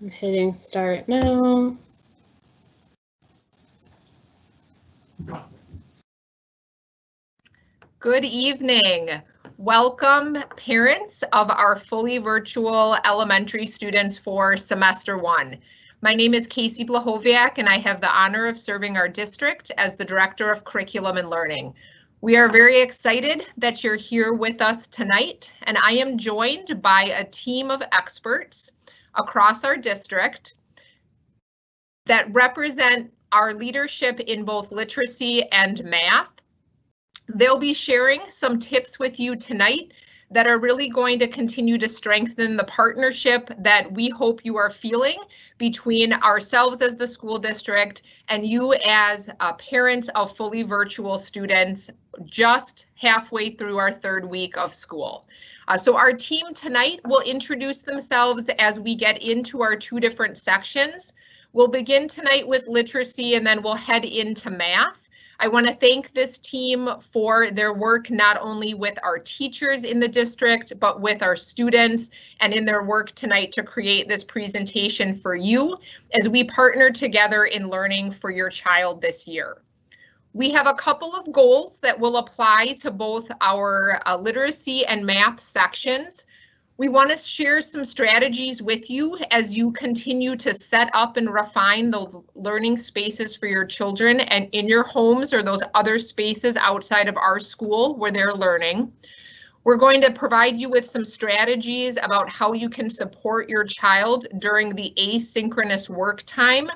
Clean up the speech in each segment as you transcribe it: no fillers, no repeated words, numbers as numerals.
I'm hitting start now. Good evening. Welcome, parents of our fully virtual elementary students for semester 1. My name is Casey Blahoviak, and I have the honor of serving our district as the Director of Curriculum and Learning. We are very excited that you're here with us tonight, and I am joined by a team of experts across our district that represent our leadership in both literacy and math. They'll be sharing some tips with you tonight that are really going to continue to strengthen the partnership that we hope you are feeling between ourselves as the school district and you as parents of fully virtual students just halfway through our third week of school. So our team tonight will introduce themselves as we get into our two different sections. We'll begin tonight with literacy and then we'll head into math. I want to thank this team for their work not only with our teachers in the district, but with our students and in their work tonight to create this presentation for you as we partner together in learning for your child this year. We have a couple of goals that will apply to both our literacy and math sections. We want to share some strategies with you as you continue to set up and refine those learning spaces for your children and in your homes or those other spaces outside of our school where they're learning. We're going to provide you with some strategies about how you can support your child during the asynchronous work time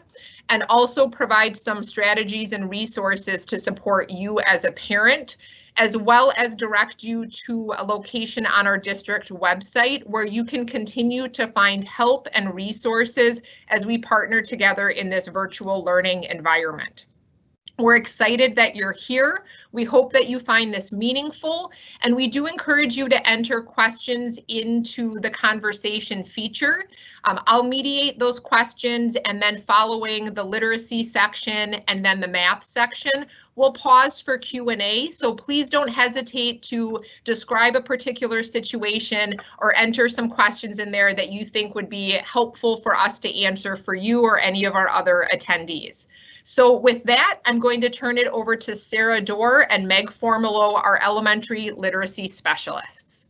and also provide some strategies and resources to support you as a parent, as well as direct you to a location on our district website where you can continue to find help and resources as we partner together in this virtual learning environment. We're excited that you're here. We hope that you find this meaningful, and we do encourage you to enter questions into the conversation feature. I'll mediate those questions, and then following the literacy section and then the math section, we'll pause for Q&A, so please don't hesitate to describe a particular situation or enter some questions in there that you think would be helpful for us to answer for you or any of our other attendees. So with that, I'm going to turn it over to Sarah Dorr and Meg Formolo, our elementary literacy specialists.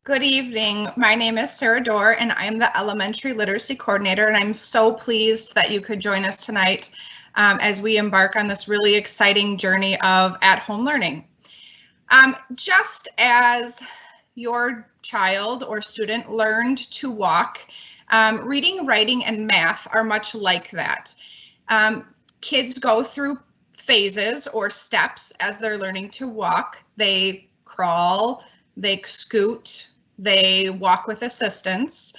Good evening. My name is Sarah Dorr and I'm the elementary literacy coordinator, and I'm so pleased that you could join us tonight as we embark on this really exciting journey of at-home learning. Just as your child or student learned to walk, reading, writing, and math are much like that. Kids go through phases or steps as they're learning to walk. They crawl, they scoot, they walk with assistance,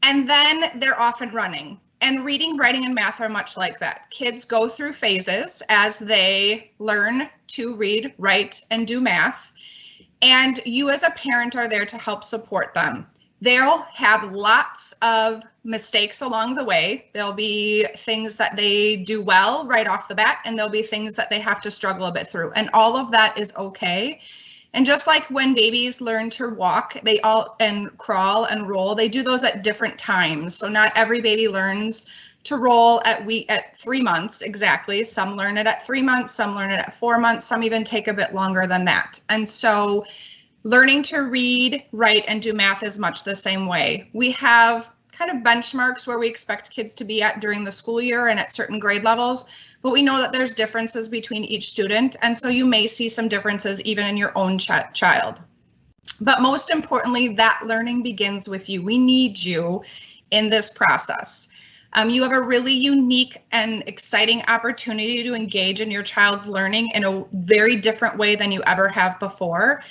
and then they're off and running. And reading, writing, and math are much like that. Kids go through phases as they learn to read, write, and do math. And you as a parent are there to help support them. They'll have lots of mistakes along the way. There'll be things that they do well right off the bat, and there'll be things that they have to struggle a bit through. And all of that is okay. And just like when babies learn to walk, they all and crawl and roll, they do those at different times. So not every baby learns to roll at 3 months exactly. Some learn it at 3 months, some learn it at 4 months, some even take a bit longer than that. And so learning to read, write, and do math is much the same way. We have kind of benchmarks where we expect kids to be at during the school year and at certain grade levels, but we know that there's differences between each student, and so you may see some differences even in your own child. But most importantly, that learning begins with you. We need you in this process. You have a really unique and exciting opportunity to engage in your child's learning in a very different way than you ever have before.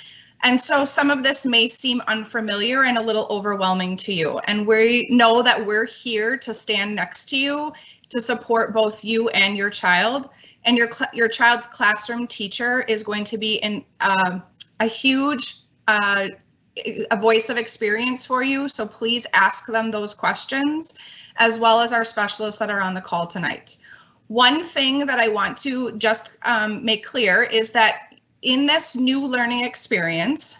And so some of this may seem unfamiliar and a little overwhelming to you. And we know that we're here to stand next to you to support both you and your child. And your child's classroom teacher is going to be a huge a voice of experience for you. So please ask them those questions, as well as our specialists that are on the call tonight. One thing that I want to just make clear is that in this new learning experience,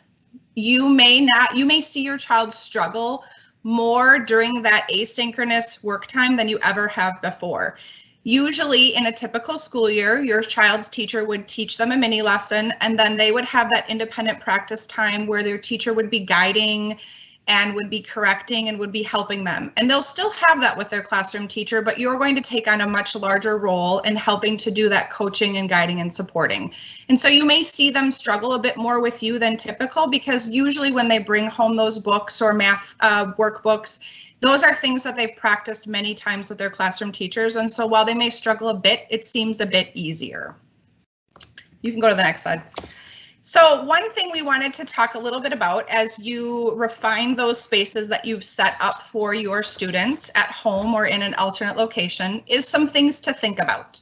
you may see your child struggle more during that asynchronous work time than you ever have before. Usually in a typical school year, your child's teacher would teach them a mini lesson, and then they would have that independent practice time where their teacher would be guiding and would be correcting and would be helping them. And they'll still have that with their classroom teacher, but you're going to take on a much larger role in helping to do that coaching and guiding and supporting. And so you may see them struggle a bit more with you than typical, because usually when they bring home those books or math workbooks, those are things that they've practiced many times with their classroom teachers. And so while they may struggle a bit, it seems a bit easier. You can go to the next slide. So one thing we wanted to talk a little bit about as you refine those spaces that you've set up for your students at home or in an alternate location is some things to think about.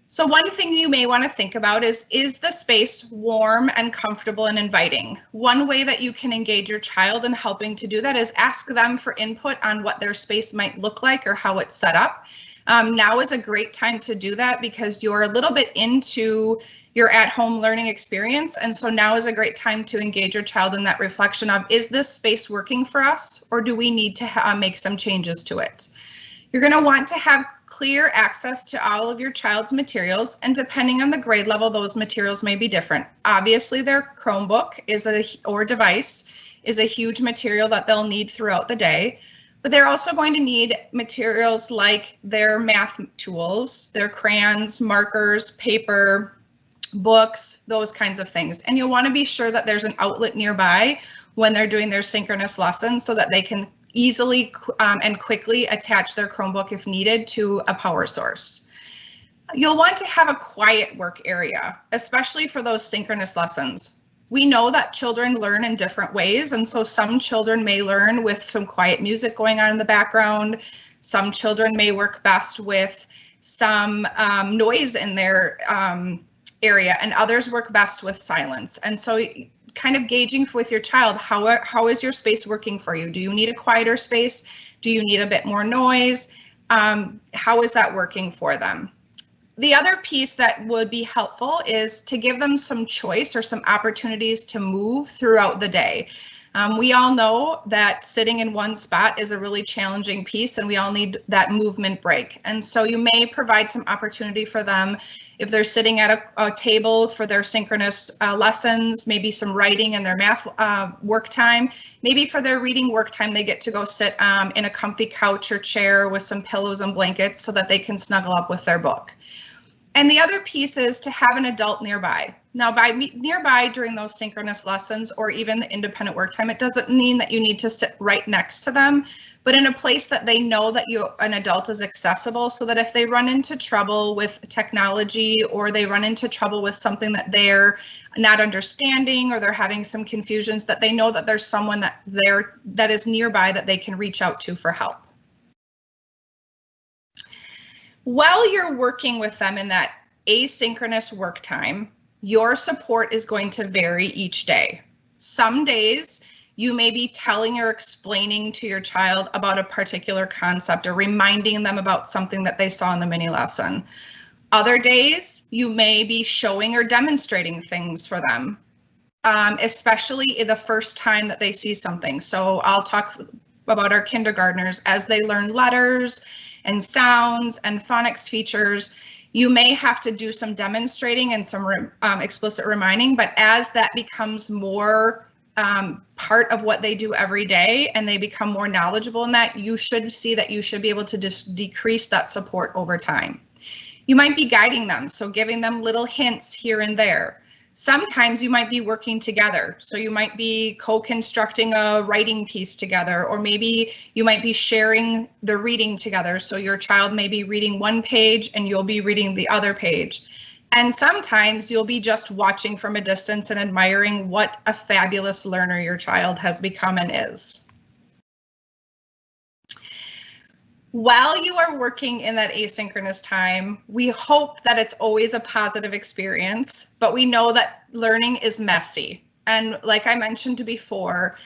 So one thing you may want to think about is the space warm and comfortable and inviting? One way that you can engage your child in helping to do that is ask them for input on what their space might look like or how it's set up. Now is a great time to do that because you're a little bit into your at-home learning experience. And so now is a great time to engage your child in that reflection of, is this space working for us, or do we need to make some changes to it? You're going to want to have clear access to all of your child's materials, and depending on the grade level, those materials may be different. Obviously, their Chromebook or device is a huge material that they'll need throughout the day, but they're also going to need materials like their math tools, their crayons, markers, paper, books, those kinds of things. And you'll want to be sure that there's an outlet nearby when they're doing their synchronous lessons so that they can easily and quickly attach their Chromebook if needed to a power source. You'll want to have a quiet work area, especially for those synchronous lessons. We know that children learn in different ways, and so some children may learn with some quiet music going on in the background. Some children may work best with some noise in their area, and others work best with silence. And so kind of gauging with your child, how is your space working for you? Do you need a quieter space? Do you need a bit more noise? How is that working for them? The other piece that would be helpful is to give them some choice or some opportunities to move throughout the day. We all know that sitting in one spot is a really challenging piece, and we all need that movement break. And so you may provide some opportunity for them if they're sitting at a table for their synchronous lessons, maybe some writing in their math work time. Maybe for their reading work time, they get to go sit in a comfy couch or chair with some pillows and blankets so that they can snuggle up with their book. And the other piece is to have an adult nearby. Now, by nearby during those synchronous lessons or even the independent work time, it doesn't mean that you need to sit right next to them, but in a place that they know that an adult is accessible, so that if they run into trouble with technology or they run into trouble with something that they're not understanding or they're having some confusions, that they know that there's someone that is nearby that they can reach out to for help. While you're working with them in that asynchronous work time, your support is going to vary each day. Some days you may be telling or explaining to your child about a particular concept or reminding them about something that they saw in the mini lesson. Other days you may be showing or demonstrating things for them, especially the first time that they see something. So I'll talk about our kindergartners as they learn letters and sounds and phonics features. You may have to do some demonstrating and some explicit reminding, but as that becomes more part of what they do every day and they become more knowledgeable in that, you should see that you should be able to just decrease that support over time. You might be guiding them, so giving them little hints here and there. Sometimes you might be working together, so you might be co-constructing a writing piece together, or maybe you might be sharing the reading together, so your child may be reading one page and you'll be reading the other page. And sometimes you'll be just watching from a distance and admiring what a fabulous learner your child has become and is. While you are working in that asynchronous time, we hope that it's always a positive experience, but we know that learning is messy. And like I mentioned before,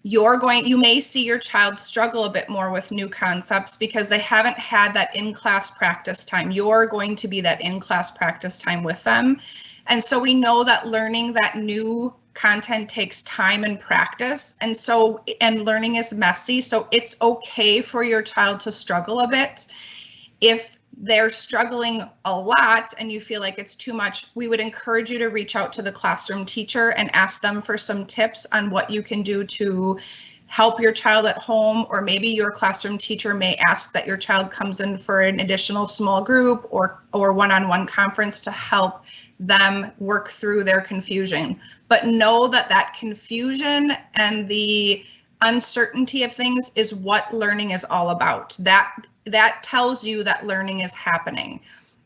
you may see your child struggle a bit more with new concepts because they haven't had that in-class practice time. You're going to be that in-class practice time with them. And so we know that learning that new content takes time and practice, and learning is messy, so it's okay for your child to struggle a bit. If they're struggling a lot and you feel like it's too much, we would encourage you to reach out to the classroom teacher and ask them for some tips on what you can do to help your child at home, or maybe your classroom teacher may ask that your child comes in for an additional small group or one-on-one conference to help them work through their confusion. But know that confusion and the uncertainty of things is what learning is all about. That tells you that learning is happening.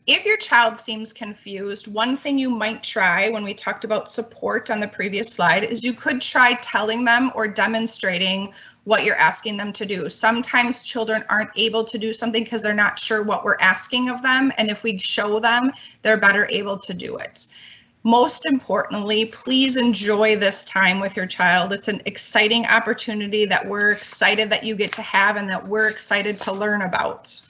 If your child seems confused, one thing you might try, when we talked about support on the previous slide, is you could try telling them or demonstrating what you're asking them to do. Sometimes children aren't able to do something because they're not sure what we're asking of them, and if we show them, they're better able to do it. Most importantly, please enjoy this time with your child. It's an exciting opportunity that we're excited that you get to have and that we're excited to learn about.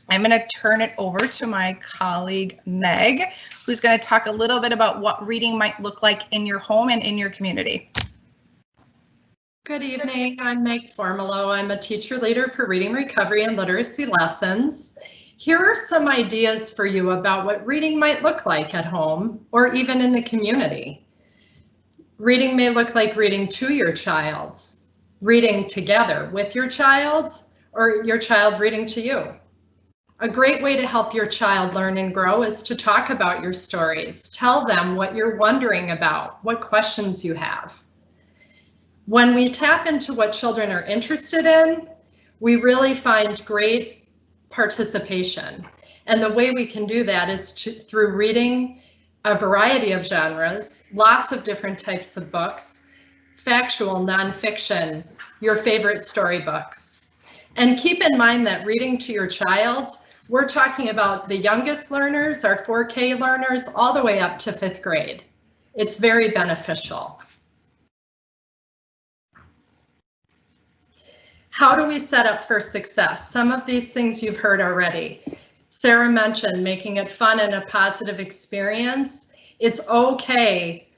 I'm going to turn it over to my colleague, Meg, who's going to talk a little bit about what reading might look like in your home and in your community. Good evening, I'm Meg Formolo. I'm a teacher leader for reading recovery and literacy lessons. Here are some ideas for you about what reading might look like at home or even in the community. Reading may look like reading to your child, reading together with your child, or your child reading to you. A great way to help your child learn and grow is to talk about your stories. Tell them what you're wondering about, what questions you have. When we tap into what children are interested in, we really find great participation. And the way we can do that is through reading a variety of genres, lots of different types of books, factual, nonfiction, your favorite storybooks. And keep in mind that reading to your child, we're talking about the youngest learners, our 4K learners, all the way up to 5th grade. It's very beneficial. How do we set up for success? Some of these things you've heard already. Sarah mentioned making it fun and a positive experience. It's okay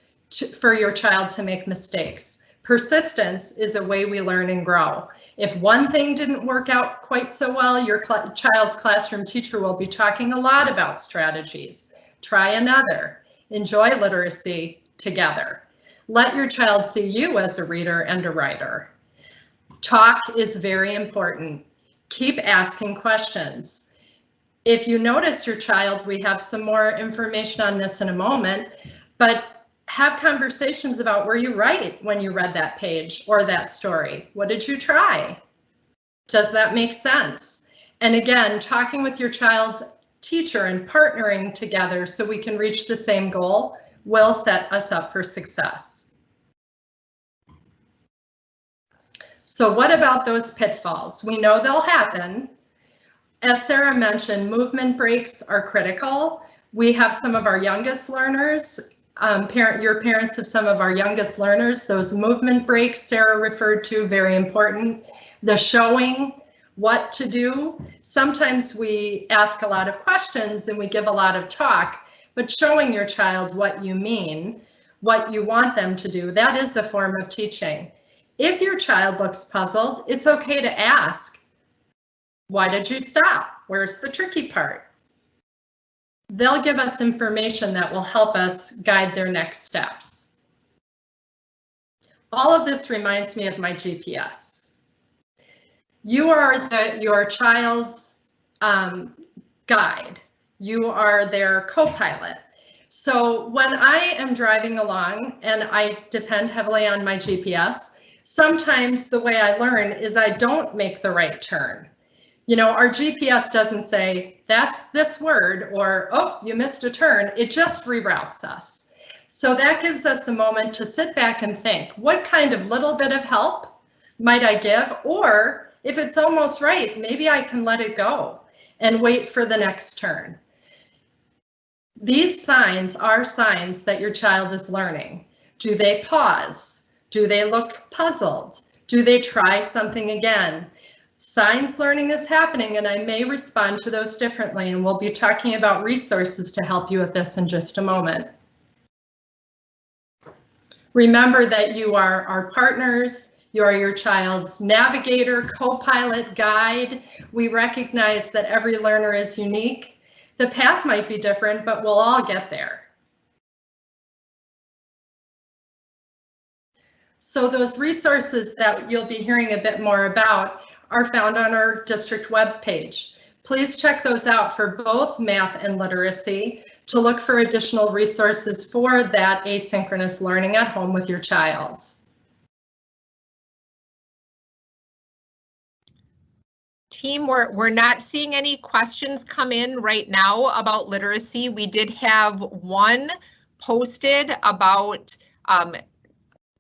for your child to make mistakes. Persistence is a way we learn and grow. If one thing didn't work out quite so well, your child's classroom teacher will be talking a lot about strategies. Try another. Enjoy literacy together. Let your child see you as a reader and a writer. Talk is very important. Keep asking questions. If you notice your child, we have some more information on this in a moment, but have conversations about where you write when you read that page or that story. What did you try? Does that make sense? And again, talking with your child's teacher and partnering together so we can reach the same goal will set us up for success. So what about those pitfalls? We know they'll happen. As Sarah mentioned, movement breaks are critical. We have some of our youngest learners, your parents have some of our youngest learners. Those movement breaks Sarah referred to, very important. The showing what to do. Sometimes we ask a lot of questions and we give a lot of talk, but showing your child what you mean, what you want them to do, that is a form of teaching. If your child looks puzzled, it's okay to ask, why did you stop? Where's the tricky part? They'll give us information that will help us guide their next steps. All of this reminds me of my GPS. You are your child's guide. You are their co-pilot. So when I am driving along and I depend heavily on my GPS, sometimes the way I learn is I don't make the right turn. You know, our GPS doesn't say, that's this word, or, oh, you missed a turn. It just reroutes us. So that gives us a moment to sit back and think, what kind of little bit of help might I give? Or if it's almost right, maybe I can let it go and wait for the next turn. These signs are signs that your child is learning. Do they pause? Do they look puzzled? Do they try something again? Signs learning is happening, and I may respond to those differently, and we'll be talking about resources to help you with this in just a moment. Remember that you are our partners. You are your child's navigator, co-pilot, guide. We recognize that every learner is unique. The path might be different, but we'll all get there. So those resources that you'll be hearing a bit more about are found on our district webpage. Please check those out for both math and literacy to look for additional resources for that asynchronous learning at home with your child. Team, we're not seeing any questions come in right now about literacy. We did have one posted about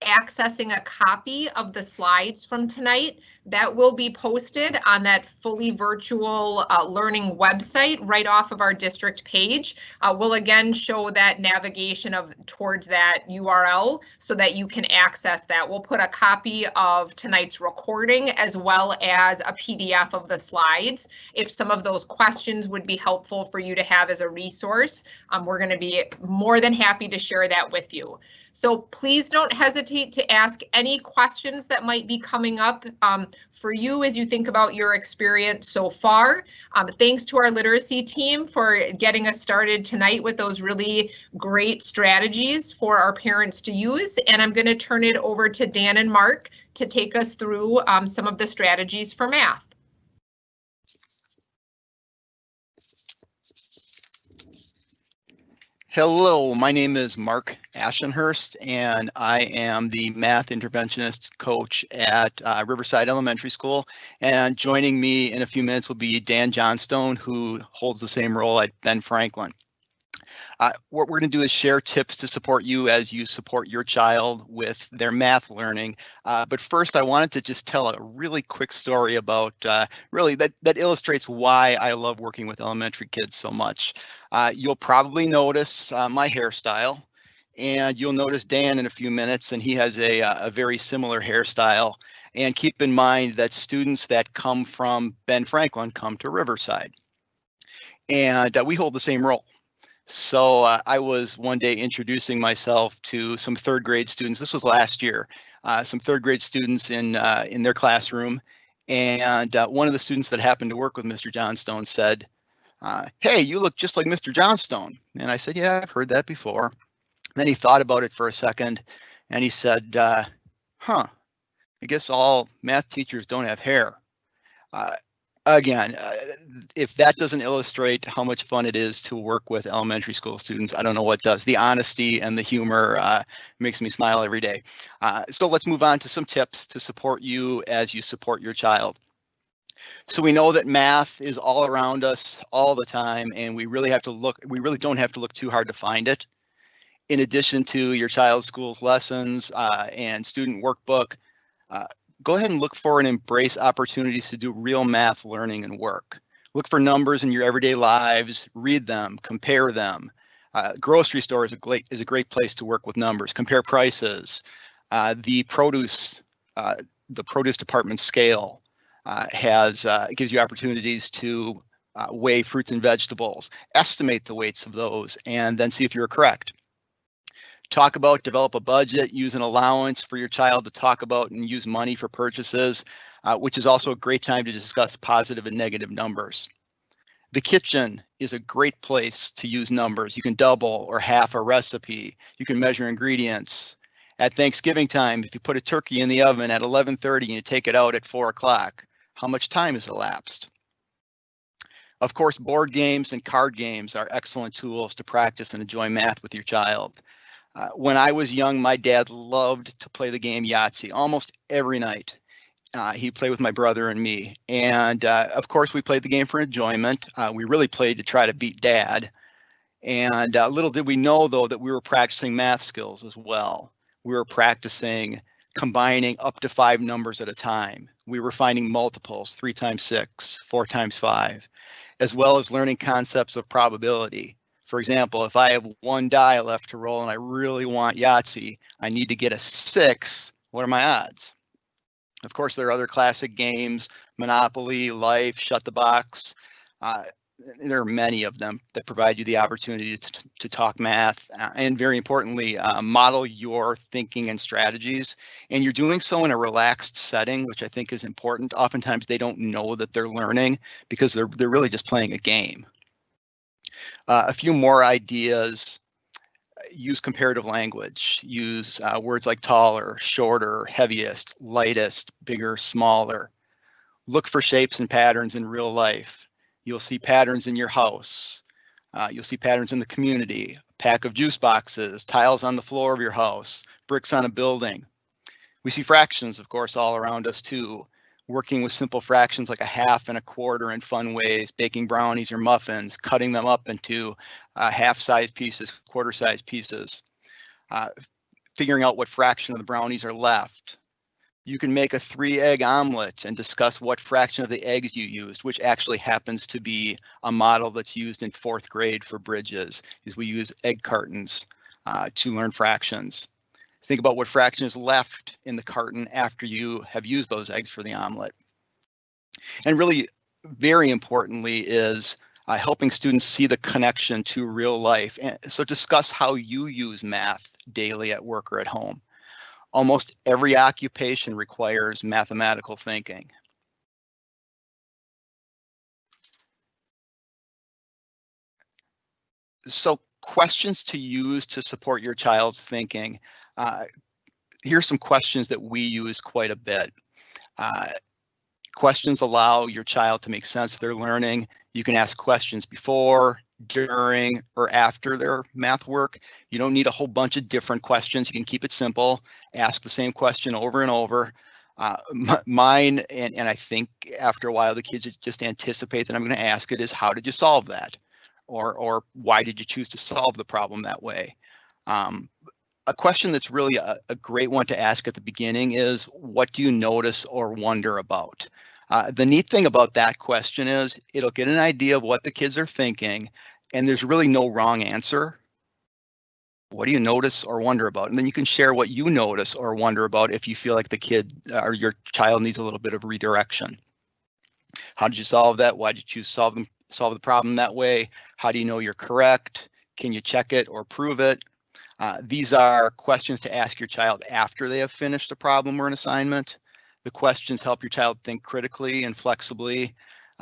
accessing a copy of the slides from tonight. That will be posted on that fully virtual learning website right off of our district page. We'll again show that navigation towards that URL so that you can access that. We'll put a copy of tonight's recording as well as a PDF of the slides. If some of those questions would be helpful for you to have as a resource, we're going to be more than happy to share that with you. So please don't hesitate to ask any questions that might be coming up for you as you think about your experience so far. Thanks to our literacy team for getting us started tonight with those really great strategies for our parents to use. And I'm going to turn it over to Dan and Mark to take us through some of the strategies for math. Hello, my name is Mark Ashenhurst, and I am the math interventionist coach at Riverside Elementary School. And joining me in a few minutes will be Dan Johnstone, who holds the same role at Ben Franklin. What we're going to do is share tips to support you as you support your child with their math learning. But first, I wanted to just tell a really quick story about really that illustrates why I love working with elementary kids so much. You'll probably notice my hairstyle, and you'll notice Dan in a few minutes, and he has a very similar hairstyle. And keep in mind that students that come from Ben Franklin come to Riverside, and we hold the same role. So I was one day introducing myself to some third grade students. This was last year, some third grade students in their classroom. And one of the students that happened to work with Mr. Johnstone said, "Hey, you look just like Mr. Johnstone." And I said, "Yeah, I've heard that before." Then he thought about it for a second and he said, "Huh, I guess all math teachers don't have hair." Again, if that doesn't illustrate how much fun it is to work with elementary school students, I don't know what does. The honesty and the humor makes me smile every day. So let's move on to some tips to support you as you support your child. So we know that math is all around us all the time, and we really don't have to look too hard to find it. In addition to your child's school's lessons and student workbook, go ahead and look for and embrace opportunities to do real math learning and work. Look for numbers in your everyday lives, read them, compare them. Grocery store is a great place to work with numbers, compare prices. The produce department scale gives you opportunities to weigh fruits and vegetables, estimate the weights of those, and then see if you're correct. Develop a budget, use an allowance for your child to talk about and use money for purchases, which is also a great time to discuss positive and negative numbers. The kitchen is a great place to use numbers. You can double or half a recipe. You can measure ingredients. At Thanksgiving time, if you put a turkey in the oven at 11:30 and you take it out at 4 o'clock, how much time has elapsed? Of course, board games and card games are excellent tools to practice and enjoy math with your child. When I was young, my dad loved to play the game Yahtzee almost every night. He'd play with my brother and me. And of course, we played the game for enjoyment. We really played to try to beat Dad. And little did we know, though, that we were practicing math skills as well. We were practicing combining up to 5 numbers at a time. We were finding multiples, 3 times 6, 4 times 5, as well as learning concepts of probability. For example, if I have 1 die left to roll and I really want Yahtzee, I need to get a 6. What are my odds? Of course, there are other classic games, Monopoly, Life, Shut the Box. there are many of them that provide you the opportunity to talk math and, very importantly, model your thinking and strategies. And you're doing so in a relaxed setting, which I think is important. Oftentimes they don't know that they're learning because they're really just playing a game. A few more ideas. Use comparative language. Use words like taller, shorter, heaviest, lightest, bigger, smaller. Look for shapes and patterns in real life. You'll see patterns in your house. You'll see patterns in the community, a pack of juice boxes, tiles on the floor of your house, bricks on a building. We see fractions, of course, all around us too. Working with simple fractions like a half and a quarter in fun ways, baking brownies or muffins, cutting them up into half-size pieces, quarter-size pieces, figuring out what fraction of the brownies are left. You can make a 3-egg omelet and discuss what fraction of the eggs you used, which actually happens to be a model that's used in 4th grade for bridges, is we use egg cartons to learn fractions. Think about what fraction is left in the carton after you have used those eggs for the omelet. And really, very importantly, is helping students see the connection to real life. And so discuss how you use math daily at work or at home. Almost every occupation requires mathematical thinking. So questions to use to support your child's thinking. Here's some questions that we use quite a bit. Questions allow your child to make sense of their learning. You can ask questions before, during, or after their math work. You don't need a whole bunch of different questions. You can keep it simple. Ask the same question over and over. Mine, and I think after a while the kids just anticipate that I'm going to ask it, is how did you solve that? Or why did you choose to solve the problem that way? A question that's really a great one to ask at the beginning is, what do you notice or wonder about? The neat thing about that question is it'll get an idea of what the kids are thinking, and there's really no wrong answer. What do you notice or wonder about? And then you can share what you notice or wonder about if you feel like the kid or your child needs a little bit of redirection. How did you solve that? Why did you choose to solve the problem that way? How do you know you're correct? Can you check it or prove it? These are questions to ask your child after they have finished a problem or an assignment. The questions help your child think critically and flexibly.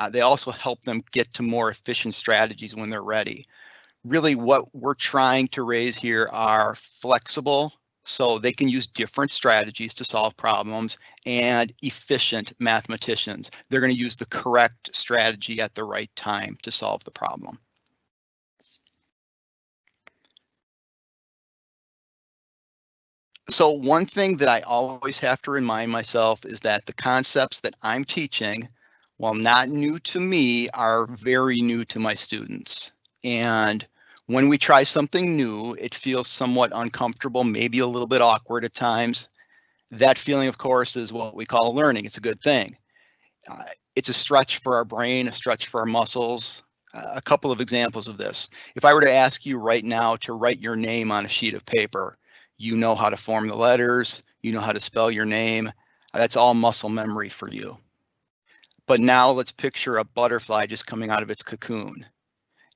They also help them get to more efficient strategies when they're ready. Really, what we're trying to raise here are flexible, so they can use different strategies to solve problems, and efficient mathematicians. They're going to use the correct strategy at the right time to solve the problem. So one thing that I always have to remind myself is that the concepts that I'm teaching, while not new to me, are very new to my students. And when we try something new, it feels somewhat uncomfortable, maybe a little bit awkward at times. That feeling, of course, is what we call learning. It's a good thing. It's a stretch for our brain, a stretch for our muscles. A couple of examples of this. If I were to ask you right now to write your name on a sheet of paper, you know how to form the letters, you know how to spell your name. That's all muscle memory for you. But now let's picture a butterfly just coming out of its cocoon.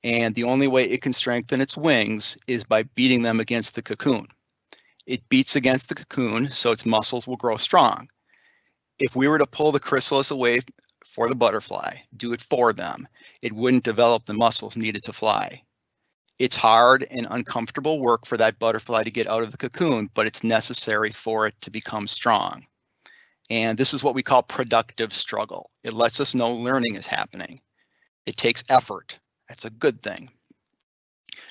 And the only way it can strengthen its wings is by beating them against the cocoon. It beats against the cocoon, so its muscles will grow strong. If we were to pull the chrysalis away for the butterfly, do it for them, it wouldn't develop the muscles needed to fly. It's hard and uncomfortable work for that butterfly to get out of the cocoon, but it's necessary for it to become strong. And this is what we call productive struggle. It lets us know learning is happening. It takes effort. That's a good thing.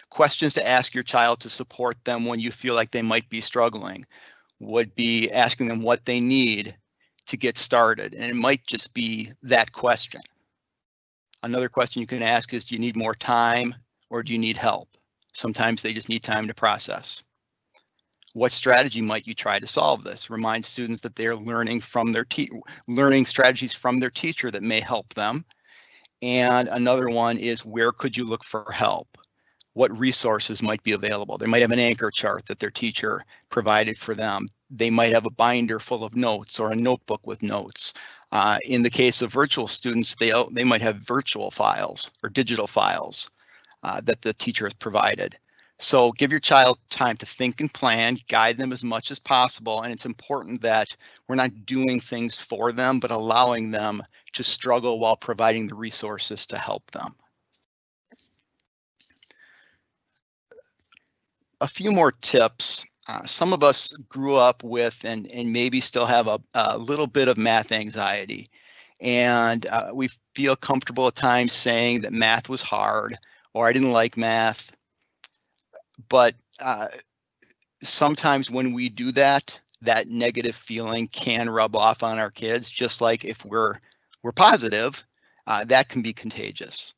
Questions to ask your child to support them when you feel like they might be struggling would be asking them what they need to get started. And it might just be that question. Another question you can ask is, do you need more time or do you need help? Sometimes they just need time to process. What strategy might you try to solve this? Remind students that they're learning from their learning strategies from their teacher that may help them. And another one is, where could you look for help? What resources might be available? They might have an anchor chart that their teacher provided for them. They might have a binder full of notes or a notebook with notes. In the case of virtual students, they might have virtual files or digital files that the teacher has provided. So give your child time to think and plan, guide them as much as possible, and it's important that we're not doing things for them, but allowing them to struggle while providing the resources to help them. A few more tips. Some of us grew up with and maybe still have a little bit of math anxiety. And we feel comfortable at times saying that math was hard or I didn't like math. But sometimes when we do that, that negative feeling can rub off on our kids, just like if we're positive, that can be contagious.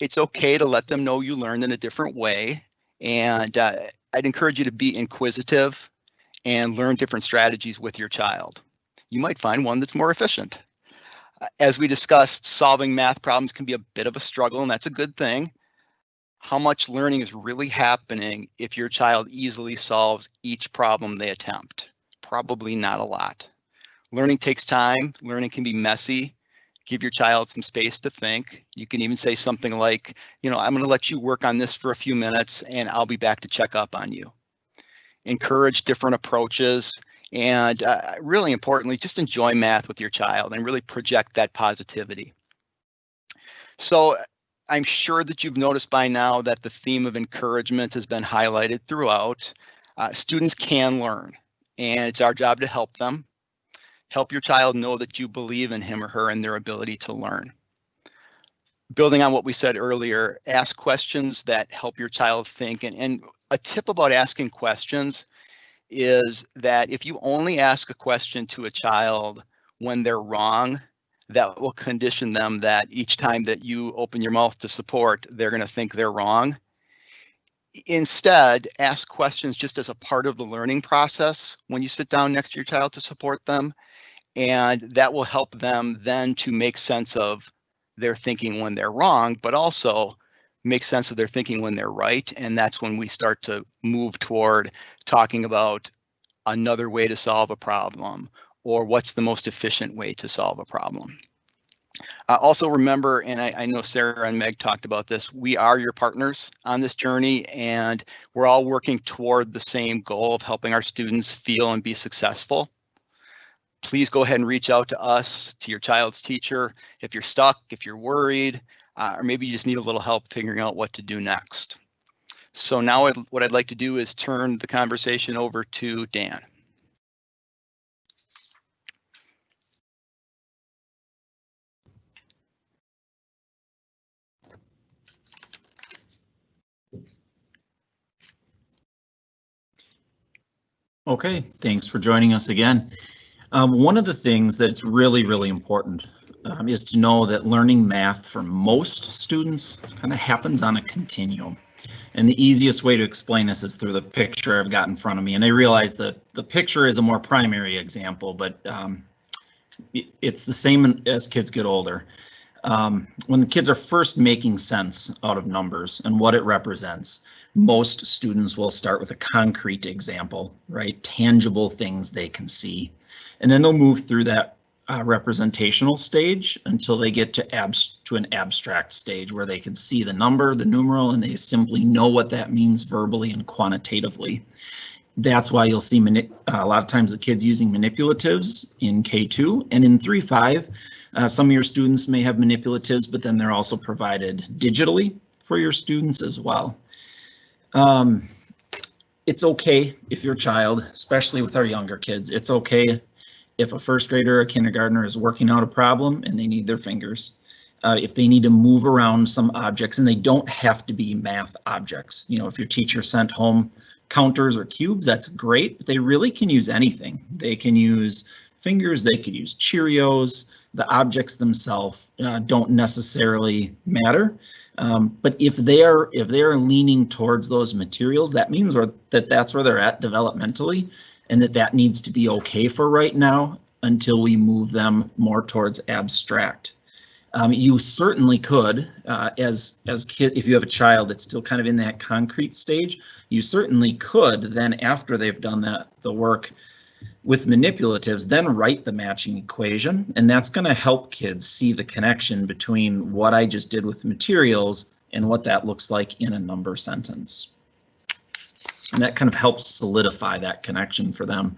It's okay to let them know you learned in a different way. And I'd encourage you to be inquisitive and learn different strategies with your child. You might find one that's more efficient. As we discussed, solving math problems can be a bit of a struggle, and that's a good thing. How much learning is really happening if your child easily solves each problem they attempt? Probably not a lot. Learning takes time. Learning can be messy. Give your child some space to think. You can even say something like, I'm going to let you work on this for a few minutes and I'll be back to check up on you. Encourage different approaches and really importantly, just enjoy math with your child and really project that positivity. So I'm sure that you've noticed by now that the theme of encouragement has been highlighted throughout. Students can learn and it's our job to help them. Help your child know that you believe in him or her and their ability to learn. Building on what we said earlier, ask questions that help your child think. And a tip about asking questions is that if you only ask a question to a child when they're wrong, that will condition them that each time that you open your mouth to support, they're going to think they're wrong. Instead, ask questions just as a part of the learning process when you sit down next to your child to support them. And that will help them then to make sense of their thinking when they're wrong, but also make sense of their thinking when they're right. And that's when we start to move toward talking about another way to solve a problem or what's the most efficient way to solve a problem. Also remember, and I know Sarah and Meg talked about this, we are your partners on this journey and we're all working toward the same goal of helping our students feel and be successful. Please go ahead and reach out to us, to your child's teacher, if you're stuck, if you're worried, or maybe you just need a little help figuring out what to do next. So now what I'd like to do is turn the conversation over to Dan. Okay, thanks for joining us again. One of the things that's really, really important is to know that learning math for most students kind of happens on a continuum. And the easiest way to explain this is through the picture I've got in front of me. And I realize that the picture is a more primary example, but it's the same as kids get older. When the kids are first making sense out of numbers and what it represents, most students will start with a concrete example, right? Tangible things they can see. And then they'll move through that representational stage until they get to an abstract stage where they can see the number, the numeral, and they simply know what that means verbally and quantitatively. That's why you'll see a lot of times the kids using manipulatives in K2 and in 3-5. Some of your students may have manipulatives, but then they're also provided digitally for your students as well. It's okay if your child, especially with our younger kids, it's okay if a first grader or a kindergartner is working out a problem and they need their fingers. If they need to move around some objects, and they don't have to be math objects. You know, if your teacher sent home counters or cubes, that's great, but they really can use anything. They can use fingers, they could use Cheerios. The objects themselves don't necessarily matter. But if they are leaning towards those materials, that means that that's where they're at developmentally, and that needs to be okay for right now until we move them more towards abstract. You certainly could, as kid, if you have a child that's still kind of in that concrete stage, you certainly could then, after they've done the work, With manipulatives, then write the matching equation, and that's going to help kids see the connection between what I just did with materials and what that looks like in a number sentence. And that kind of helps solidify that connection for them.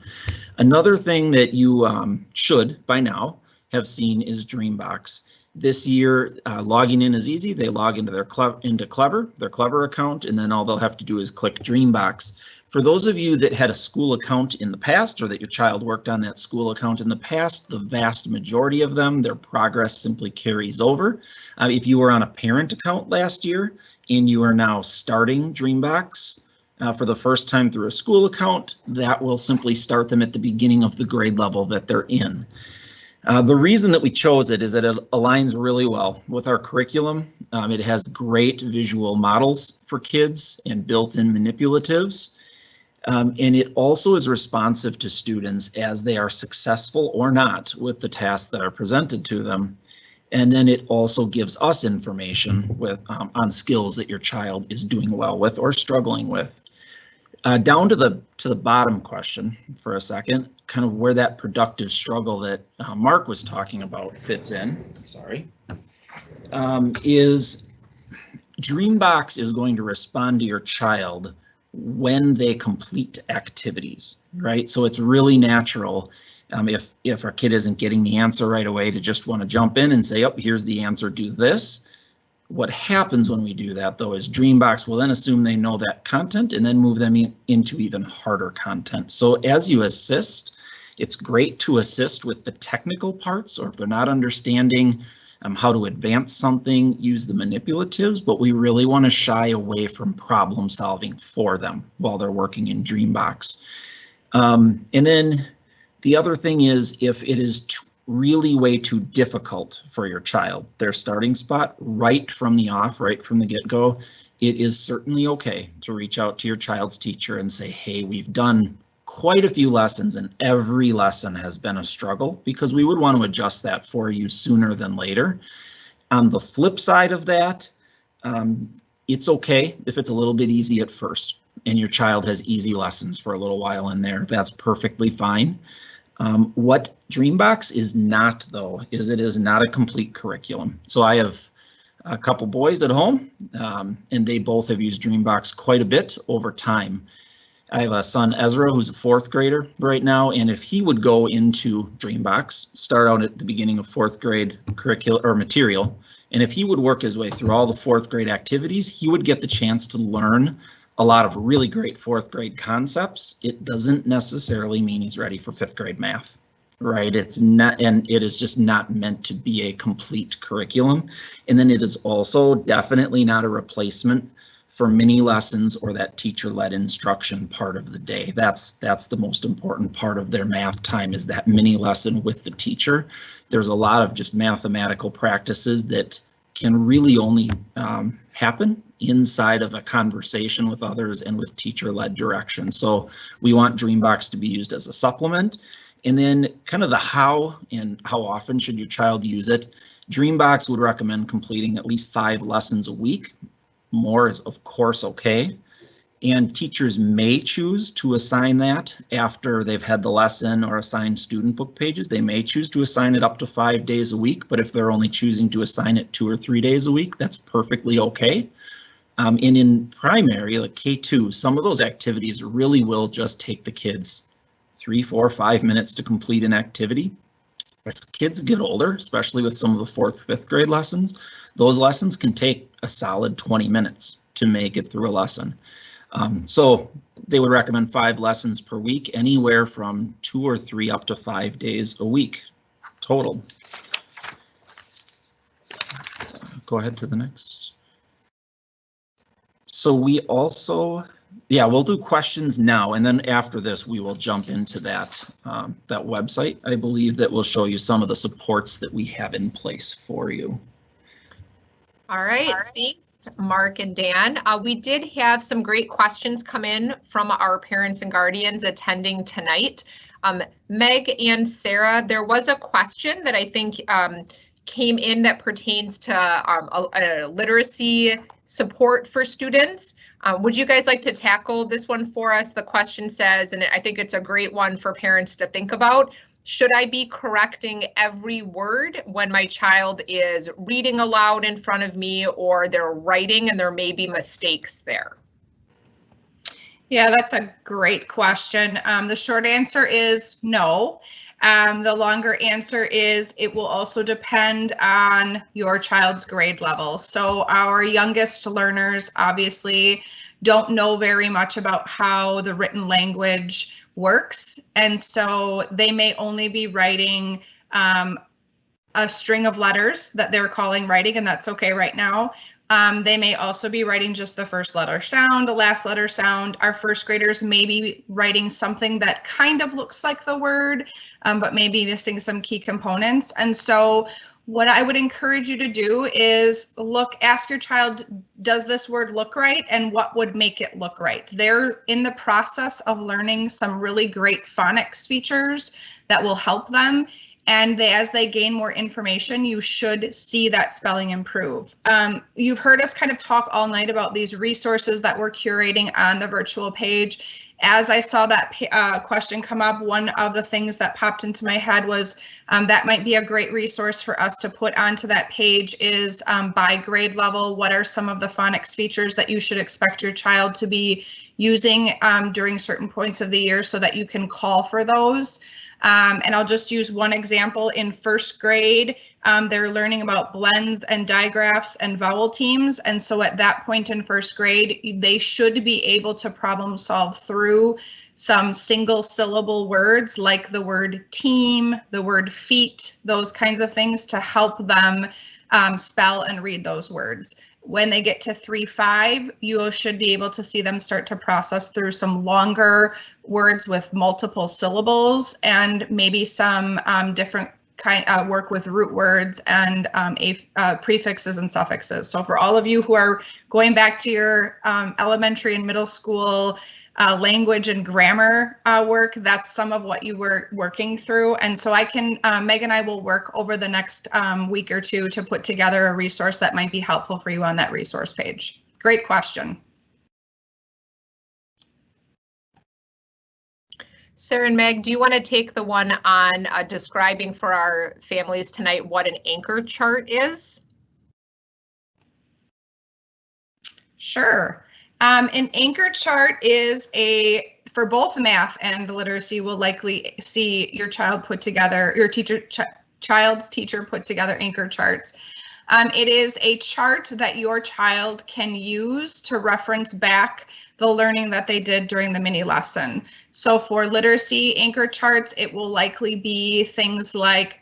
Another thing that you should by now have seen is Dreambox. This year, logging in is easy. They log into their Clever account, and then all they'll have to do is click Dreambox. For those of you that had a school account in the past, or that your child worked on that school account in the past, the vast majority of them, their progress simply carries over. If you were on a parent account last year and you are now starting Dreambox for the first time through a school account, that will simply start them at the beginning of the grade level that they're in. The reason that we chose it is that it aligns really well with our curriculum. It has great visual models for kids and built-in manipulatives. And it also is responsive to students as they are successful or not with the tasks that are presented to them. And then it also gives us information with on skills that your child is doing well with or struggling with. Down to the bottom question for a second, kind of where that productive struggle that Mark was talking about fits in, is Dreambox is going to respond to your child when they complete activities, right? So it's really natural if our kid isn't getting the answer right away to just want to jump in and say, oh, here's the answer, do this. What happens when we do that, though, is Dreambox will then assume they know that content and then move them into even harder content. So as you assist, it's great to assist with the technical parts, or if they're not understanding how to advance something, use the manipulatives, but we really want to shy away from problem solving for them while they're working in Dreambox. And then the other thing is, if it is really way too difficult for your child, their starting spot right from the get-go, it is certainly okay to reach out to your child's teacher and say, hey, we've done quite a few lessons and every lesson has been a struggle, because we would want to adjust that for you sooner than later. On the flip side of that, it's okay if it's a little bit easy at first and your child has easy lessons for a little while in there. That's perfectly fine. What Dreambox is not, though, is it is not a complete curriculum. So I have a couple boys at home, and they both have used Dreambox quite a bit over time. I have a son, Ezra, who's a 4th grader right now, and if he would go into Dreambox, start out at the beginning of 4th grade curriculum or material, and if he would work his way through all the 4th grade activities, he would get the chance to learn a lot of really great 4th grade concepts. It doesn't necessarily mean he's ready for 5th grade math, right? It's not, and it is just not meant to be a complete curriculum. And then it is also definitely not a replacement for mini lessons or that teacher-led instruction part of the day. That's the most important part of their math time, is that mini lesson with the teacher. There's a lot of just mathematical practices that can really only happen inside of a conversation with others and with teacher-led direction. So we want Dreambox to be used as a supplement. And then kind of the how and how often should your child use it. Dreambox would recommend completing at least 5 lessons a week. More is of course okay. And teachers may choose to assign that after they've had the lesson or assigned student book pages. They may choose to assign it up to 5 days a week, but if they're only choosing to assign it 2 or 3 days a week, that's perfectly okay. And in primary, like K2, some of those activities really will just take the kids 3, 4, 5 minutes to complete an activity. As kids get older, especially with some of the 4th, 5th grade lessons, those lessons can take a solid 20 minutes to make it through a lesson. So they would recommend 5 lessons per week, anywhere from 2 or 3 up to 5 days a week total. Go ahead to the next. So we also, we'll do questions now, and then after this we will jump into that that website, I believe, that will show you some of the supports that we have in place for you. All right, thanks, Mark and Dan. We did have some great questions come in from our parents and guardians attending tonight. Meg and Sarah, there was a question that I think came in that pertains to a literacy support for students. Would you guys like to tackle this one for us? The question says, and I think it's a great one for parents to think about, should I be correcting every word when my child is reading aloud in front of me or they're writing and there may be mistakes there? Yeah, that's a great question. The short answer is no. The longer answer is it will also depend on your child's grade level. So our youngest learners obviously don't know very much about how the written language works. And so they may only be writing a string of letters that they're calling writing, and that's okay right now. They may also be writing just the first letter sound, the last letter sound. Our first graders may be writing something that kind of looks like the word, but maybe missing some key components. And so what I would encourage you to do is ask your child, does this word look right? And what would make it look right? They're in the process of learning some really great phonics features that will help them. And as they gain more information, you should see that spelling improve. You've heard us kind of talk all night about these resources that we're curating on the virtual page. As I saw that question come up, one of the things that popped into my head was that might be a great resource for us to put onto that page is by grade level, what are some of the phonics features that you should expect your child to be using during certain points of the year so that you can call for those. And I'll just use one example. In first grade, they're learning about blends and digraphs and vowel teams. And so at that point in first grade, they should be able to problem solve through some single syllable words like the word team, the word feet, those kinds of things to help them spell and read those words. When they get to 3-5, you should be able to see them start to process through some longer words with multiple syllables and maybe some different kind work with root words and prefixes and suffixes. So for all of you who are going back to your elementary and middle school language and grammar work, that's some of what you were working through. And so Meg and I will work over the next week or two to put together a resource that might be helpful for you on that resource page. Great question. Sarah and Meg, do you want to take the one on describing for our families tonight what an anchor chart is? Sure. An anchor chart is for both math and literacy, will likely see your child put together, your child's teacher put together anchor charts. It is a chart that your child can use to reference back the learning that they did during the mini lesson. So for literacy anchor charts, it will likely be things like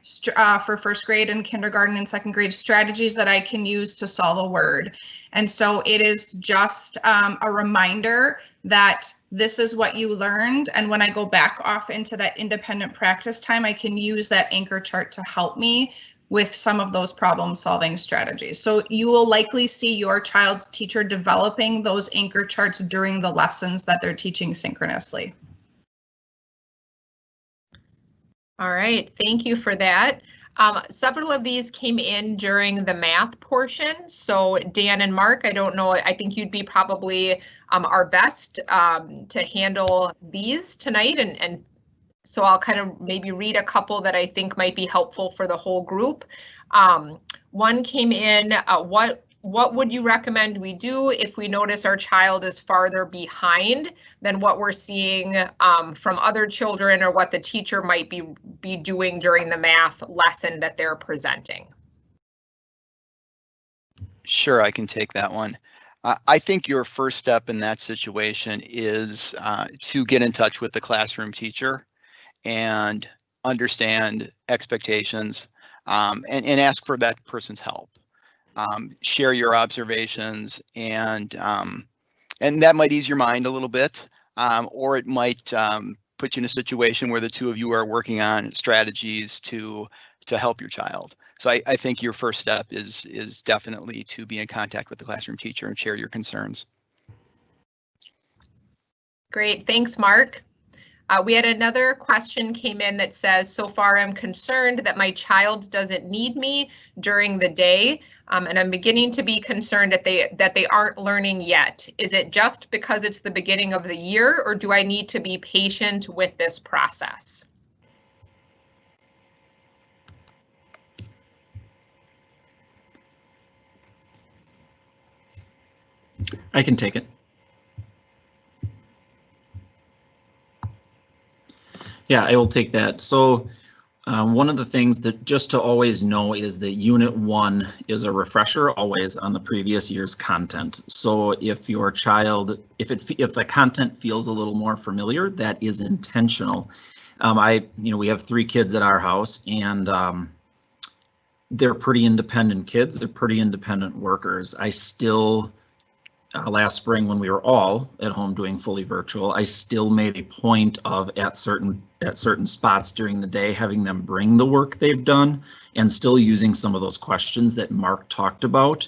for first grade and kindergarten and second grade strategies that I can use to solve a word. And so it is just a reminder that this is what you learned. And when I go back off into that independent practice time, I can use that anchor chart to help me with some of those problem solving strategies. So you will likely see your child's teacher developing those anchor charts during the lessons that they're teaching synchronously. All right, thank you for that. Several of these came in during the math portion. So Dan and Mark, I don't know, I think you'd be probably our best to handle these tonight. And so I'll kind of maybe read a couple that I think might be helpful for the whole group. One came in, what would you recommend we do if we notice our child is farther behind than what we're seeing from other children or what the teacher might be doing during the math lesson that they're presenting? Sure, I can take that one. I think your first step in that situation is to get in touch with the classroom teacher and understand expectations and ask for that person's help. Share your observations, and that might ease your mind a little bit, or it might put you in a situation where the two of you are working on strategies to help your child. So I think your first step is definitely to be in contact with the classroom teacher and share your concerns. Great, thanks, Mark. We had another question came in that says, so far I'm concerned that my child doesn't need me during the day, and I'm beginning to be concerned that they aren't learning yet. Is it just because it's the beginning of the year, or do I need to be patient with this process? I can take it. Yeah, I will take that. So one of the things that just to always know is that Unit 1 is a refresher always on the previous year's content. So if your child, if the content feels a little more familiar, that is intentional. We have 3 kids at our house, and they're pretty independent kids. They're pretty independent workers. I still, last spring when we were all at home doing fully virtual, I still made a point of at certain spots during the day having them bring the work they've done and still using some of those questions that Mark talked about,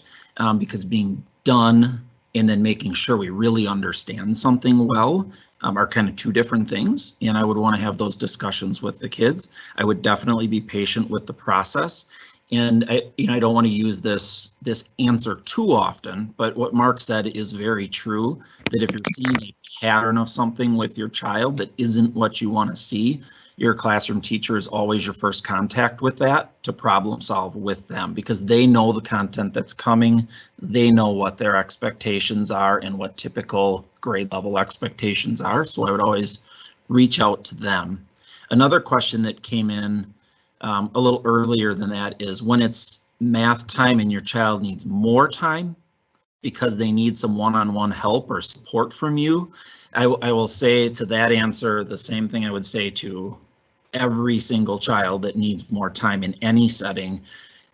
because being done and then making sure we really understand something well are kind of 2 different things. And I would want to have those discussions with the kids. I would definitely be patient with the process. And I don't want to use this answer too often, but what Mark said is very true, that if you're seeing a pattern of something with your child that isn't what you want to see, your classroom teacher is always your first contact with that to problem solve with them, because they know the content that's coming. They know what their expectations are and what typical grade level expectations are. So I would always reach out to them. Another question that came in a little earlier than that is when it's math time and your child needs more time because they need some one-on-one help or support from you. I will say to that answer the same thing I would say to every single child that needs more time in any setting.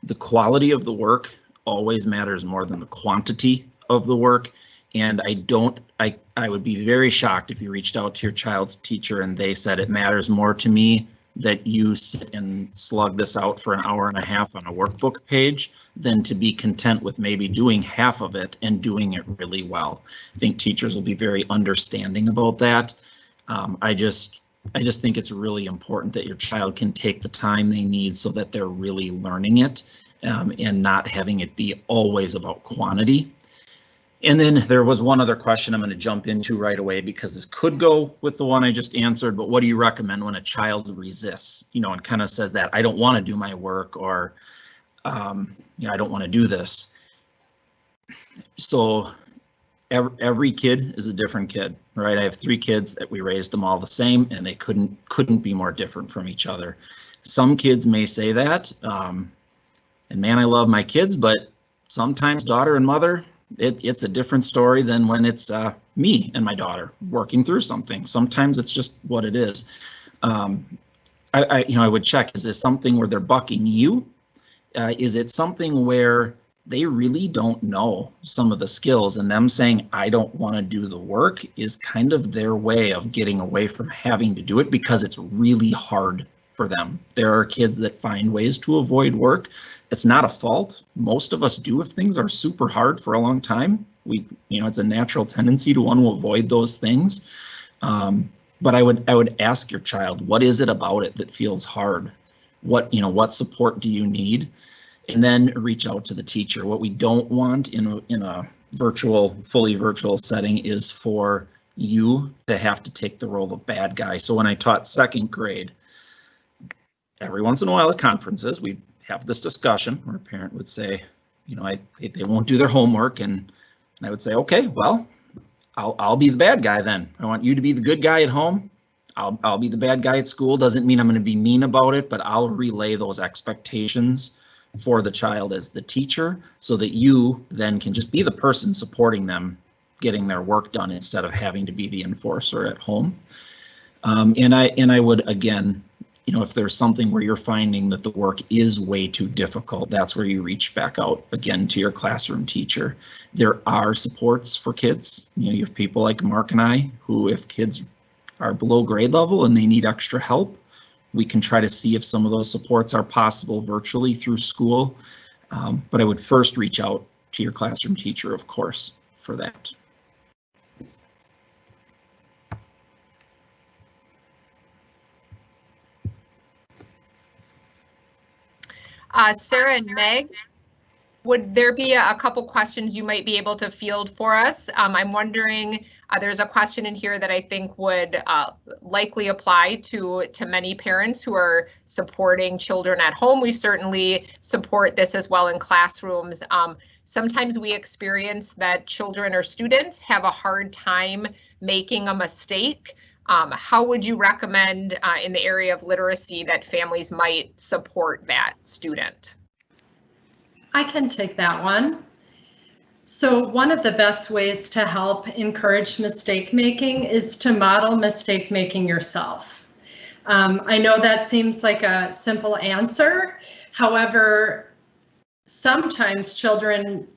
The quality of the work always matters more than the quantity of the work. And I would be very shocked if you reached out to your child's teacher and they said it matters more to me that you sit and slug this out for an hour and a half on a workbook page than to be content with maybe doing half of it and doing it really well. I think teachers will be very understanding about that. I just think it's really important that your child can take the time they need so that they're really learning it, and not having it be always about quantity. And then there was one other question I'm going to jump into right away because this could go with the one I just answered, but what do you recommend when a child resists, and kind of says that I don't want to do my work, or I don't want to do this. So every kid is a different kid, right? I have 3 kids that we raised them all the same, and they couldn't be more different from each other. Some kids may say that, and man, I love my kids, but sometimes daughter and mother, it's a different story than when it's me and my daughter working through something. Sometimes it's just what it is. I would check, is this something where they're bucking you? Is it something where they really don't know some of the skills, and them saying, I don't want to do the work is kind of their way of getting away from having to do it because it's really hard for them. There are kids that find ways to avoid work. It's not a fault. Most of us do if things are super hard for a long time. It's a natural tendency to want to avoid those things. But I would ask your child, what is it about it that feels hard? What support do you need? And then reach out to the teacher. What we don't want in a fully virtual setting is for you to have to take the role of bad guy. So when I taught 2nd grade, every once in a while at conferences, we have this discussion where a parent would say, they won't do their homework, and I would say, okay, well, I'll be the bad guy then. I want you to be the good guy at home. I'll be the bad guy at school. Doesn't mean I'm going to be mean about it, but I'll relay those expectations for the child as the teacher so that you then can just be the person supporting them getting their work done instead of having to be the enforcer at home. And I would, again, if there's something where you're finding that the work is way too difficult, that's where you reach back out again to your classroom teacher. There are supports for kids. You have people like Mark and I who, if kids are below grade level and they need extra help, we can try to see if some of those supports are possible virtually through school. But I would first reach out to your classroom teacher, of course, for that. Sarah and Meg, would there be a couple questions you might be able to field for us? I'm wondering, there's a question in here that I think would likely apply to many parents who are supporting children at home. We certainly support this as well in classrooms. Sometimes we experience that children or students have a hard time making a mistake. How would you recommend in the area of literacy that families might support that student? I can take that one. So one of the best ways to help encourage mistake making is to model mistake making yourself. I know that seems like a simple answer. However, sometimes children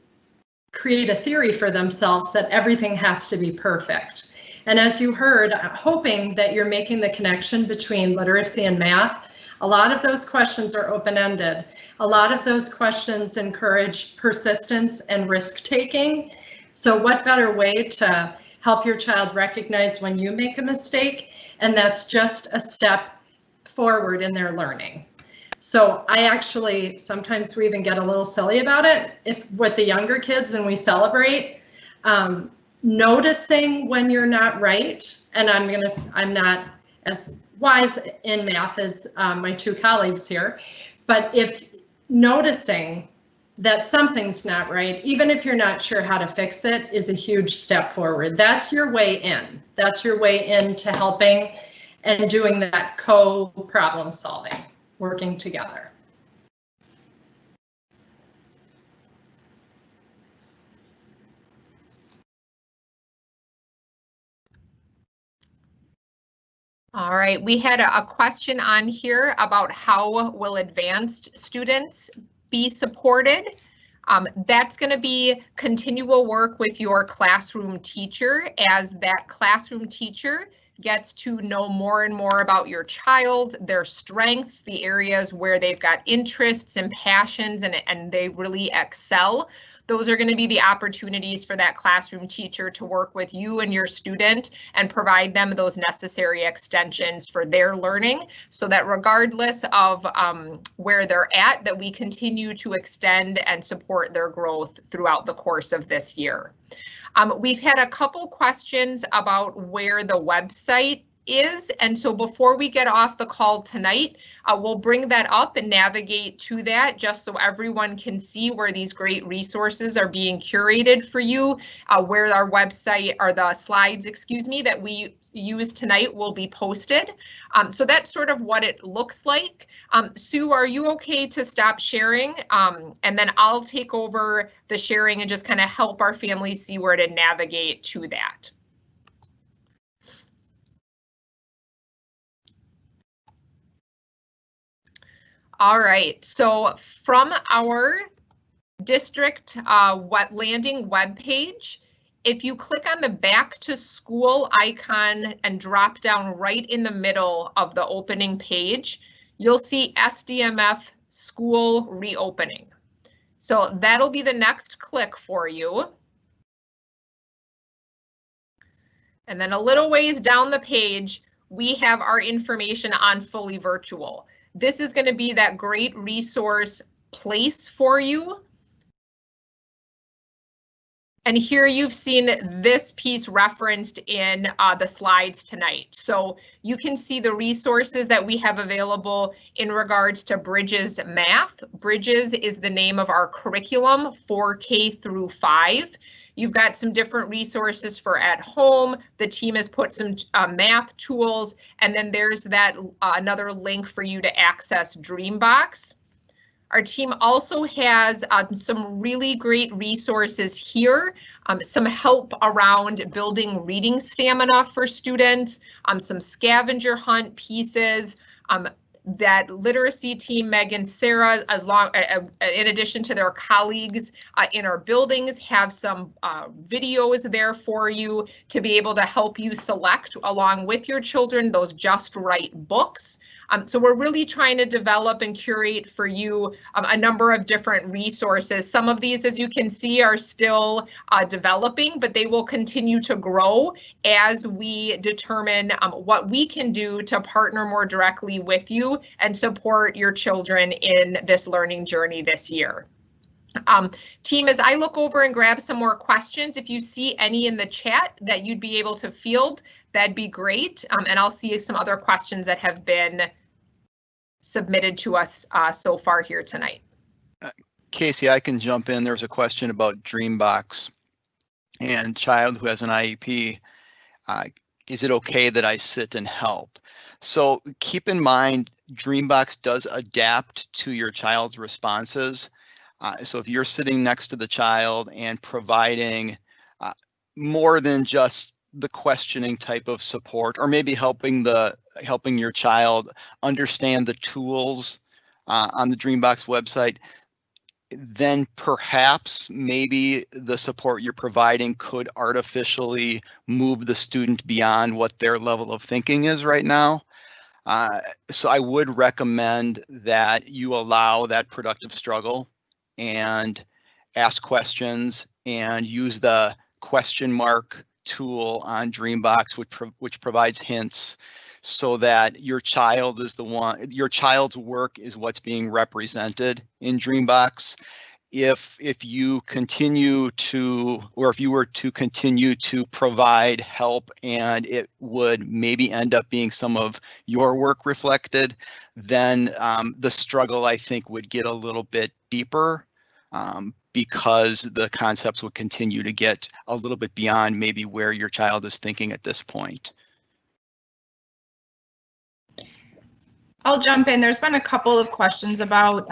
create a theory for themselves that everything has to be perfect. And as you heard, hoping that you're making the connection between literacy and math, a lot of those questions are open-ended. A lot of those questions encourage persistence and risk-taking. So what better way to help your child recognize when you make a mistake? And that's just a step forward in their learning. So I actually, sometimes we even get a little silly about it with the younger kids and we celebrate. Noticing when you're not right, and I'm not as wise in math as my two colleagues here, but if noticing that something's not right, even if you're not sure how to fix it, is a huge step forward. That's your way in. That's your way into helping and doing that co-problem solving, working together. All right, we had a question on here about how will advanced students be supported. That's going to be continual work with your classroom teacher as that classroom teacher gets to know more and more about your child, their strengths, the areas where they've got interests and passions and they really excel. Those are going to be the opportunities for that classroom teacher to work with you and your student and provide them those necessary extensions for their learning so that regardless of where they're at, that we continue to extend and support their growth throughout the course of this year. We've had a couple questions about where the website is, and so before we get off the call tonight, we'll bring that up and navigate to that just so everyone can see where these great resources are being curated for you, where our website or the slides, excuse me, that we use tonight will be posted. So that's sort of what it looks like. Sue, are you okay to stop sharing? And then I'll take over the sharing and just kind of help our families see where to navigate to that. All right, so from our district landing webpage, if you click on the back to school icon and drop down right in the middle of the opening page, you'll see SDMF school reopening. So that'll be the next click for you. And then a little ways down the page, we have our information on fully virtual. This is going to be that great resource place for you. And here you've seen this piece referenced in the slides tonight. So you can see the resources that we have available in regards to Bridges Math. Bridges is the name of our curriculum for K through 5. You've got some different resources for at home. The team has put some math tools, and then there's that another link for you to access Dreambox. Our team also has some really great resources here, some help around building reading stamina for students, some scavenger hunt pieces, that literacy team, Meg and Sarah, in addition to their colleagues in our buildings, have some videos there for you to be able to help you select along with your children those just right books. So we're really trying to develop and curate for you a number of different resources. Some of these, as you can see, are still developing, but they will continue to grow as we determine what we can do to partner more directly with you and support your children in this learning journey this year. Team, as I look over and grab some more questions, if you see any in the chat that you'd be able to field, that'd be great. And I'll see some other questions that have been submitted to us so far here tonight. Casey, I can jump in. There's a question about Dreambox and child who has an IEP. Is it okay that I sit and help? So keep in mind, Dreambox does adapt to your child's responses. So if you're sitting next to the child and providing more than just the questioning type of support, or maybe helping your child understand the tools on the Dreambox website, then perhaps maybe the support you're providing could artificially move the student beyond what their level of thinking is right now. So I would recommend that you allow that productive struggle and ask questions and use the question mark tool on Dreambox, which provides hints, so that your child is your child's work is what's being represented in Dreambox. If you continue to, or if you were to continue to provide help and it would maybe end up being some of your work reflected, then the struggle, I think, would get a little bit deeper, because the concepts would continue to get a little bit beyond maybe where your child is thinking at this point. I'll jump in. There's been a couple of questions about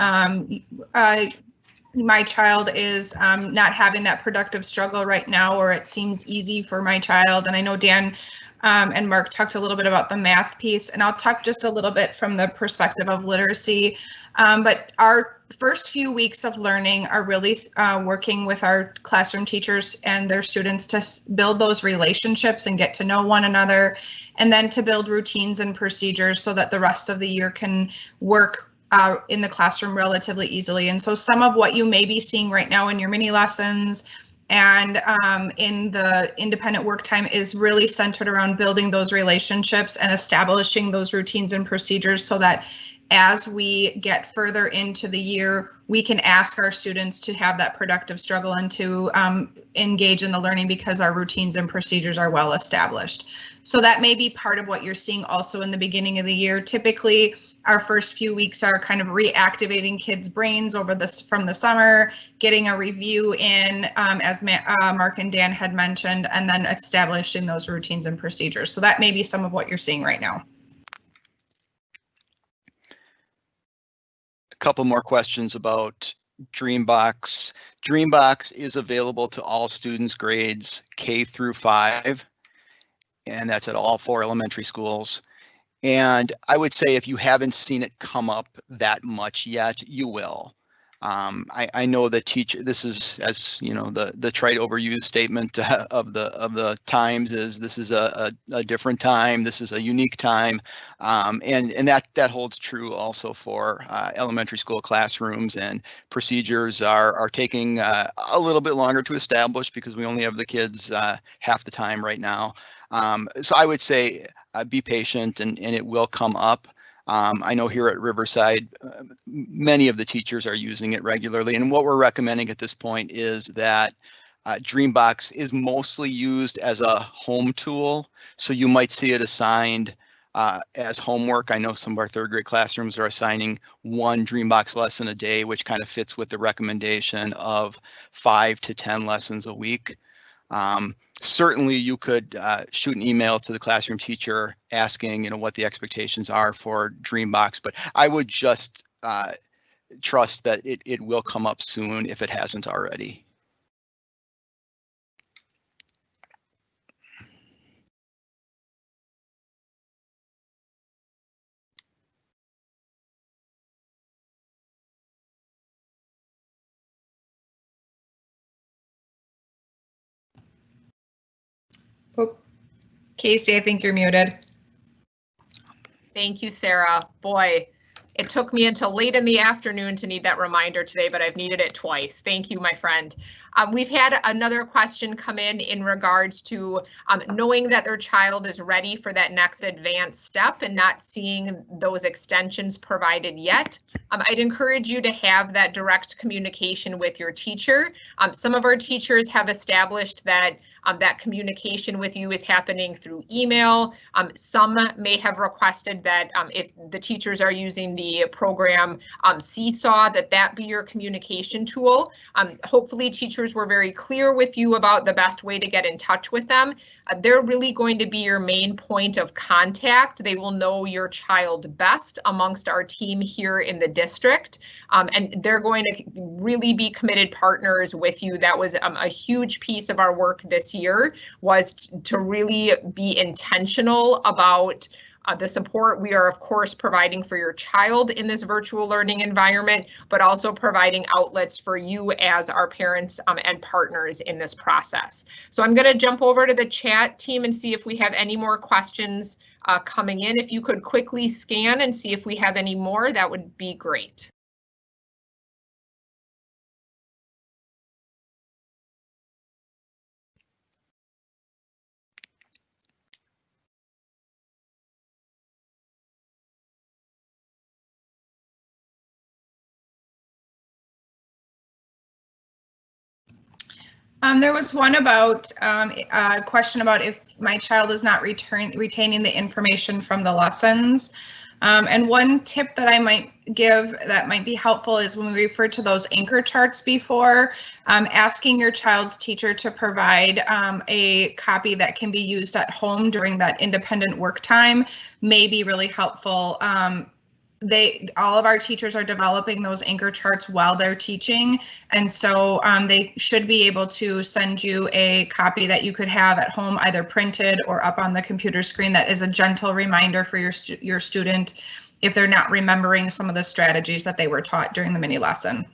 my child is not having that productive struggle right now, or it seems easy for my child. And I know Dan and Mark talked a little bit about the math piece, and I'll talk just a little bit from the perspective of literacy. But our first few weeks of learning are really working with our classroom teachers and their students to build those relationships and get to know one another, and then to build routines and procedures so that the rest of the year can work in the classroom relatively easily. And so some of what you may be seeing right now in your mini lessons and in the independent work time is really centered around building those relationships and establishing those routines and procedures so that as we get further into the year, we can ask our students to have that productive struggle and to engage in the learning because our routines and procedures are well established. So that may be part of what you're seeing also in the beginning of the year. Typically, our first few weeks are kind of reactivating kids' brains over this from the summer, getting a review in, as Mark and Dan had mentioned, and then establishing those routines and procedures. So that may be some of what you're seeing right now. A couple more questions about Dreambox. Dreambox is available to all students grades K through 5, and that's at all 4 elementary schools. And I would say if you haven't seen it come up that much yet, you will. I know that this is, as you know, the trite overused statement of the times is this is a different time. This is a unique time, and that holds true also for elementary school classrooms, and procedures are taking a little bit longer to establish because we only have the kids half the time right now. So I would say be patient, and it will come up. I know here at Riverside, many of the teachers are using it regularly, and what we're recommending at this point is that Dreambox is mostly used as a home tool, so you might see it assigned as homework. I know some of our 3rd grade classrooms are assigning 1 Dreambox lesson a day, which kind of fits with the recommendation of 5 to 10 lessons a week. Certainly you could shoot an email to the classroom teacher asking, what the expectations are for Dreambox, but I would just trust that it will come up soon if it hasn't already. Casey, I think you're muted. Thank you, Sarah. Boy, it took me until late in the afternoon to need that reminder today, but I've needed it twice. Thank you, my friend. We've had another question come in regards to knowing that their child is ready for that next advanced step and not seeing those extensions provided yet. I'd encourage you to have that direct communication with your teacher. Some of our teachers have established that that communication with you is happening through email. Some may have requested that if the teachers are using the program Seesaw, that be your communication tool. Hopefully teachers were very clear with you about the best way to get in touch with them. They're really going to be your main point of contact. They will know your child best amongst our team here in the district, and they're going to really be committed partners with you. That was a huge piece of our work this year, was to really be intentional about the support we are, of course, providing for your child in this virtual learning environment, but also providing outlets for you as our parents and partners in this process. So I'm going to jump over to the chat team and see if we have any more questions coming in. If you could quickly scan and see if we have any more, that would be great. There was one about a question about if my child is not retaining the information from the lessons. And one tip that I might give that might be helpful is when we refer to those anchor charts before, asking your child's teacher to provide a copy that can be used at home during that independent work time may be really helpful. All of our teachers are developing those anchor charts while they're teaching, and so they should be able to send you a copy that you could have at home, either printed or up on the computer screen, that is a gentle reminder for your student if they're not remembering some of the strategies that they were taught during the mini lesson.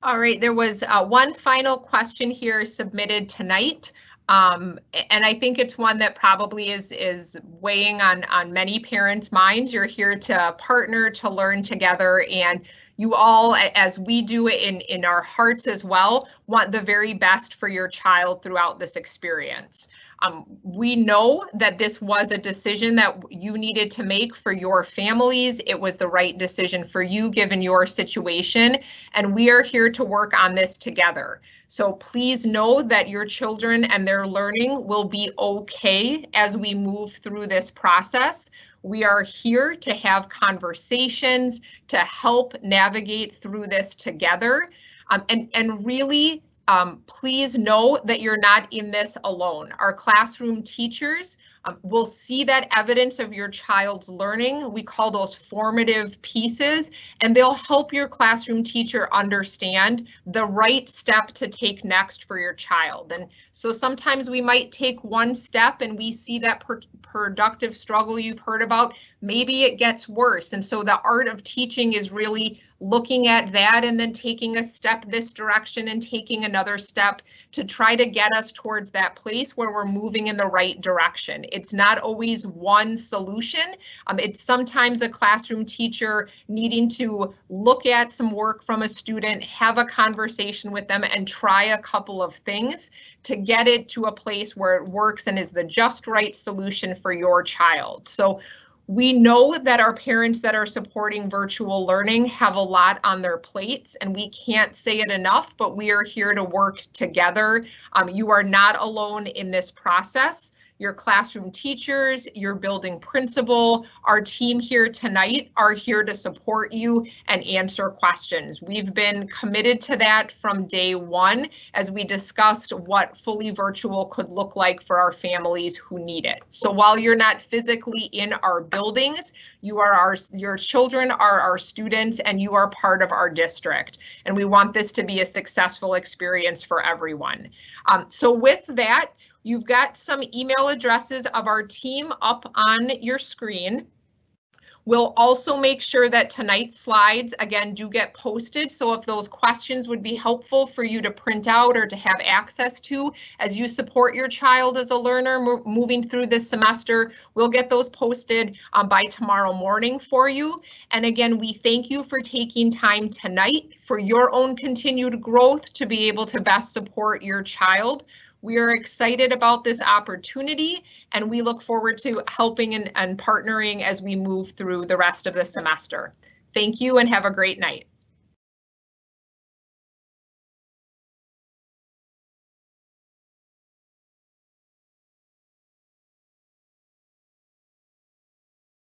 All right, there was one final question here submitted tonight, and I think it's one that probably is weighing on many parents' minds. You're here to partner, to learn together, and you all, as we do in our hearts as well, want the very best for your child throughout this experience. We know that this was a decision that you needed to make for your families. It was the right decision for you given your situation, and we are here to work on this together. So please know that your children and their learning will be okay as we move through this process. We are here to have conversations, to help navigate through this together, and really, please know that you're not in this alone. Our classroom teachers will see that evidence of your child's learning. We call those formative pieces, and they'll help your classroom teacher understand the right step to take next for your child. And so sometimes we might take one step and we see that productive struggle you've heard about. Maybe it gets worse. And so the art of teaching is really looking at that and then taking a step this direction and taking another step to try to get us towards that place where we're moving in the right direction. It's not always one solution. It's sometimes a classroom teacher needing to look at some work from a student, have a conversation with them, and try a couple of things to get it to a place where it works and is the just right solution for your child. So we know that our parents that are supporting virtual learning have a lot on their plates, and we can't say it enough, but we are here to work together. You are not alone in this process. Your classroom teachers, your building principal, our team here tonight are here to support you and answer questions. We've been committed to that from day one as we discussed what fully virtual could look like for our families who need it. So while you're not physically in our buildings, your children are our students and you are part of our district. And we want this to be a successful experience for everyone. So with that, you've got some email addresses of our team up on your screen. We'll also make sure that tonight's slides, again, do get posted. So if those questions would be helpful for you to print out or to have access to as you support your child as a learner moving through this semester, we'll get those posted by tomorrow morning for you. And again, we thank you for taking time tonight for your own continued growth to be able to best support your child. We are excited about this opportunity, and we look forward to helping and partnering as we move through the rest of the semester. Thank you and have a great night.